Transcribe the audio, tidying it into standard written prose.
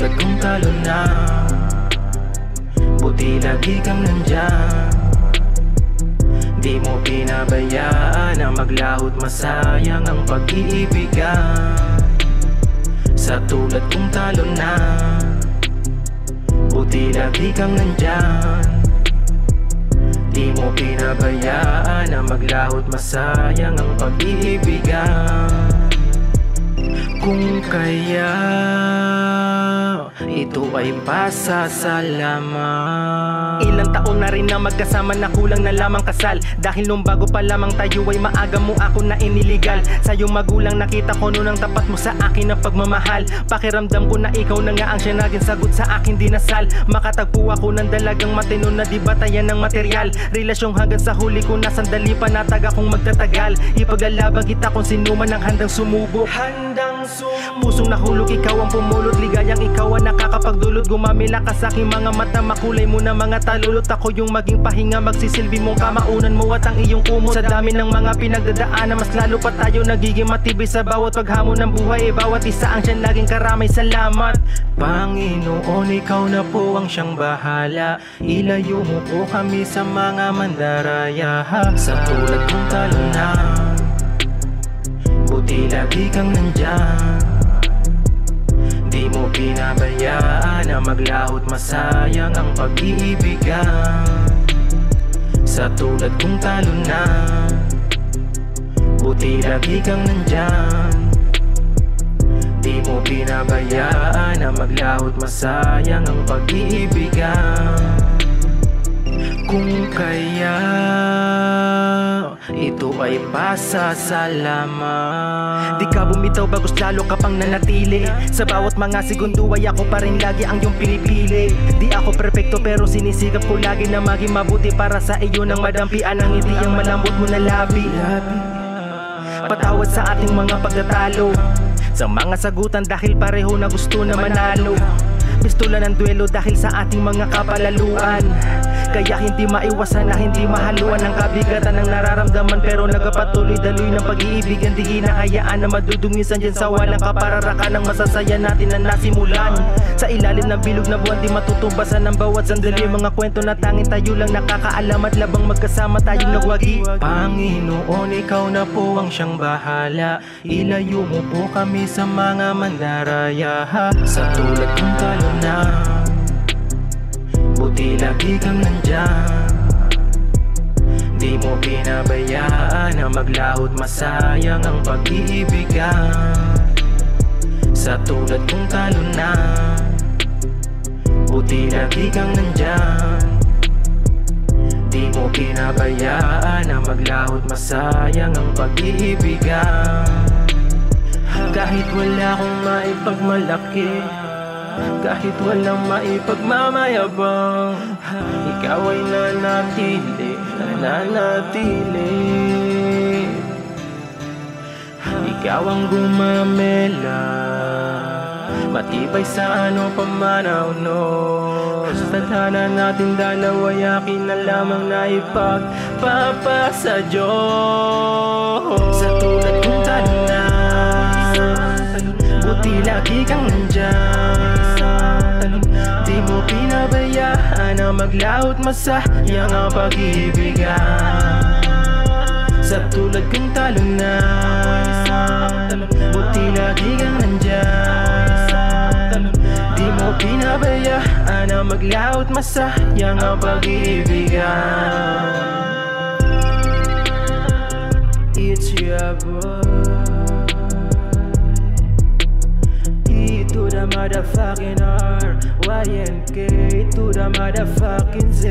tulad kong talo na, buti lagi kang nandyan. Di mo pinabayaan na maglahot, masayang ang pag-iibigan. Sa tulad kong talo na, buti lagi kang nandyan. Di mo pinabayaan na maglahot, masayang ang pag-iibigan. Kung kaya ito ay pasasalamat. Ilang taon na rin na magkasama na kulang na lamang kasal. Dahil nung bago pa lamang tayo ay maaga mo ako na iniligal. Sa iyong magulang nakita ko noon ang tapat mo sa akin na pagmamahal. Pakiramdam ko na ikaw na nga ang siya naging sagot sa akin dinasal. Makatagpo ako ng dalagang matino na di batayan ng material. Relasyong hanggang sa huli ko na sandali panatag akong magtatagal. Ipaglalabang kita kung sino man ang handang sumubok. Pusong nahulog, ikaw ang pumulot. Ligayang ikaw ang nakakapagdulot. Gumamila ka sa aking mga mata, makulay mo na mga talulot. Ako yung maging pahinga, magsisilbi mong kamaunan mo at ang iyong kumot. Sa dami ng mga pinagdadaanan, mas lalo pa tayo nagiging matibay. Sa bawat paghamon ng buhay, bawat isa ang siyang laging karamay. Salamat Panginoon, ikaw na po ang siyang bahala. Ilayo mo po kami sa mga mandaraya. Sa tulad kong talo na, buti lagi kang nandyan. Di mo pinabayaan na maglahot, masayang ang pag-iibigan. Sa tulad kong talo na, buti lagi kang nandyan. Di mo pinabayaan na maglahot, masayang ang pag-iibigan. Kung kaya ito ay pasasalamat. Di ka bumitaw bagos lalo ka pang nanatili. Sa bawat mga segundo ay ako pa rin lagi ang iyong pinipili. Di ako perfecto pero sinisikap ko lagi na maging mabuti para sa iyo nang madampian ang hindi ang malambot mo na labi. Patawad sa ating mga pagtatalo, sa mga sagutan dahil pareho na gusto na manalo. Pistola ng duelo dahil sa ating mga kapalaluan. Kaya hindi maiwasan na hindi mahaluan ang kabigatan ng nararamdaman. Pero nagpatuloy-daloy ng pag-iibigan, di hinahayaan na madudungisan dyan sa walang kapararakan ng masasaya natin na nasimulan. Sa ilalim ng bilog na buwan, di matutumbasan ng bawat sandali. Mga kwento na tanging tayo lang nakakaalam at labang magkasama tayong nagwagi. Panginoon, ikaw na po ang siyang bahala. Ilayo mo po kami sa mga mandaraya. Sa tulad kong talo na, buti lagi kang nandyan. Di mo pinabayaan na maglahot, masayang ang pag-iibigan. Sa tulad kong talo na, buti lagi kang nandyan. Di mo pinabayaan na maglahot, masayang ang pag-iibigan. Kahit wala akong maipagmalaki, kahit walang maipagmamayabang, ikaw ay nanatili, nananatili. Ikaw ang gumamela, matibay sa ano pa man unos. Tadhana natin dalawa, yakin na lamang na ipagpapasa Diyos. Sa tulad kong talo na, buti lagi kang nandyan. Di mo pinabayaan na maglahot, masayang ang pag-iibigan. Sa tulad kong talo na, buti lagi kang nandyan. Di mo pinabayaan na maglahot, masayang ang pag-iibigan. It's your boy, to the motherfucking R, YNK to the motherfucking Z.